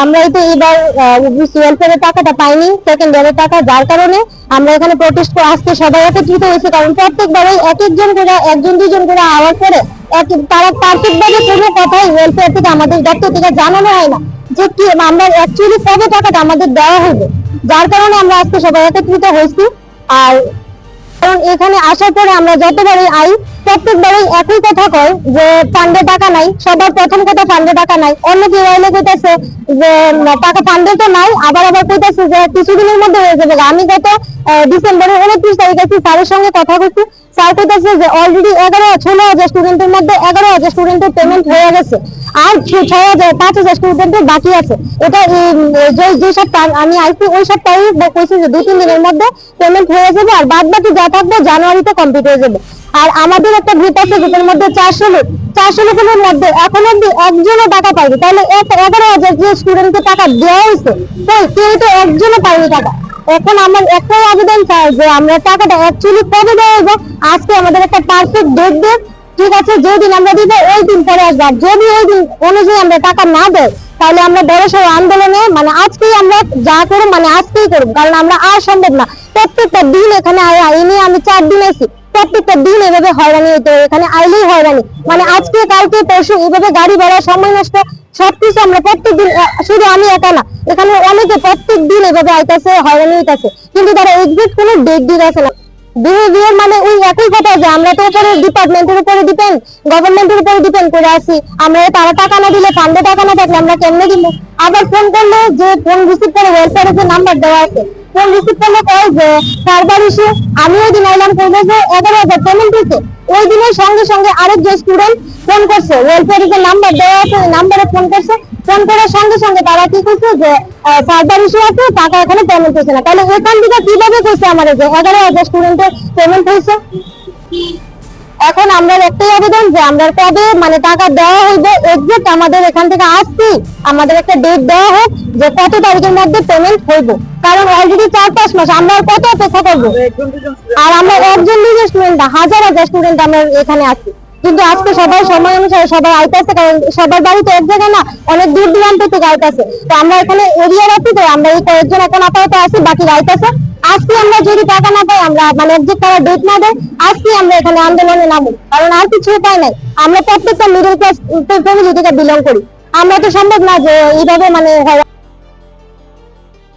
আমরা তো এবার ওয়েলফেয়ারের টাকাটা পাইনি, সেকেন্ড ইয়ারের টাকা, যার কারণে আমরা এখানে প্রোটেস্ট করে আজকে সবাই একত্রিত হয়েছে। কারণ প্রত্যেকবারে এক একজন করে, একজন দুজন করে আওয়াজ করে তারা পারফেক্টভাবে কোনো কথাই ওয়েলফেয়ার থেকে আমাদের দপ্তর থেকে জানানো হয় না যে কি আমরা অ্যাকচুয়ালি কবে টাকাটা আমাদের দেওয়া হবে। যার কারণে আমরা আজকে সবাই একত্রিত হয়েছি। আর কারণ এখানে আসার পরে আমরা যতবারই আই প্রত্যেকবারই একই কথা কয় যে ফান্ডে টাকা নাই। সবার প্রথম কথা ফান্ডে টাকা নাই। অন্য কেউ আইলে কইতাছে যে টাকা ফান্ডে তো নাই, আবার কইতাছে যে কিছুদিনের মধ্যে হয়ে যাবে। আমি গত ডিসেম্বরের 29 তারিখে স্যারের সঙ্গে কথা বলছি। স্যার কইতাছে যে অলরেডি 16,000 স্টুডেন্টের মধ্যে 11,000 স্টুডেন্টের পেমেন্ট হয়ে গেছে, আর 5,000 স্টুডেন্টের বাকি আছে। এটা যে সপ্তাহ আমি আইছি ওই সপ্তাহে কইছে যে 2-3 দিনের মধ্যে পেমেন্ট হয়ে যাবে, আর বাদ বাকি যা থাকবে জানুয়ারিতে কমপ্লিট হয়ে যাবে। আর আমাদের একটা গ্রুপ আছে যেটার মধ্যে 400 লোকের মধ্যে এখন অব্দি একজনও টাকা পাইনি। তাহলে 11,000 যে স্টুডেন্টকে টাকা দেওয়া হয়েছে, কেউ তো একজনও পাইনি টাকা। এখন আমার একটাই আবেদন চাই যে আমরা টাকাটা অ্যাকচুয়ালি কবে দেওয়া হবে। আজকে আমাদের একটা পারফেক্ট ডেট দেন, ঠিক আছে? যেদিন আমরা দিব ওই দিন পরে আসবো। যদি ওই দিন অনুযায়ী আমরা টাকা না দেয় তাহলে আমরা বড়সড় আন্দোলনে আজকেই আমরা যা করব আজকেই করবো। কারণ আমরা আর সম্ভব না প্রত্যেকটা দিন এখানে এনে আমি 4 দিন এসেছি, প্রত্যেকটা দিন এভাবে হয়রানি হতো। এখানে আইলেই হয়রানি, আজকে কালকে পরশু এভাবে গাড়ি ভাড়া, সময় নষ্ট, সবকিছু আমরা প্রত্যেকদিন, শুধু আমি একা না, এখানে অনেকে প্রত্যেক দিন এভাবে আইতেছে, হয়রানি হইতেছে, কিন্তু তারা এক্সাক্ট কোনো ডেট দিতেছে না। বিহেভিয়ার ওই একই কথা যে আমরা তো উপরে ডিপার্টমেন্টের উপরে ডিপেন্ড, গভর্নমেন্টের উপরে ডিপেন্ড করে আছি। আমরা তারা টাকা না দিলে, ফান্ডে টাকা না থাকলে আমরা কেমনে দিব? আবার ফোন করলে যে ফোন রিসিভ করে ওয়েলফেয়ারের যে নাম্বার দেওয়া আছে, ফোন রিসিভ করলে কয় যে সার্ভার ইস্যু। আমি ওই দিন আইলাম করবো যে 11,000 পেমেন্ট হয়েছে, ওই দিনের সঙ্গে সঙ্গে আরেক যে স্টুডেন্ট ফোন করছে, ওয়েলফেয়ারের যে নাম্বার দেওয়া আছে ওই নাম্বারে ফোন করছে। ফোন করার সঙ্গে সঙ্গে তারা কি করছে যে সার্ভার ইস্যু আছে, টাকা এখনো পেমেন্ট হয়েছে না। তাহলে এখান থেকে কিভাবে করছে আমাদের যে 11,000 স্টুডেন্টের পেমেন্ট হয়েছে? এখন আমরা একটাই আবেদন যে আমরা কবে টাকা দেওয়া হইবে এক্সাক্ট আমাদের এখান থেকে আসছি, আমাদের একটা ডেট দেওয়া হোক যে কত তারিখের মধ্যে পেমেন্ট হইব। কারণ অলরেডি 4-5 মাস আমরা কত অপেক্ষা করবো? আর আমরা একজন দুজন স্টুডেন্ট, হাজার স্টুডেন্ট আমরা এখানে আছি, কিন্তু আজকে সবাই সময় অনুসারে সবাই আইতেছে। কারণ সবার বাড়ি তো এক জায়গায় না, অনেক দূর দূরান্ত থেকে আইতেছে। তো আমরা এখানে এরিয়া রাখি, তো আমরা এই কয়েকজন এখন আপাতত আছি, বাকি আইতেছে। আজকে আমরা যদি টাকা না পাই, আমরা এক্সাক্ট তারা ডেট না দেয়, আজকে আমরা এখানে আন্দোলনে নামবো। কারণ আর কিছু উপায় নাই, আমরা প্রত্যেকটা মিডল ক্লাস ফ্যামিলি থেকে বিলং করি। আমরা তো সম্ভব না যে এইভাবে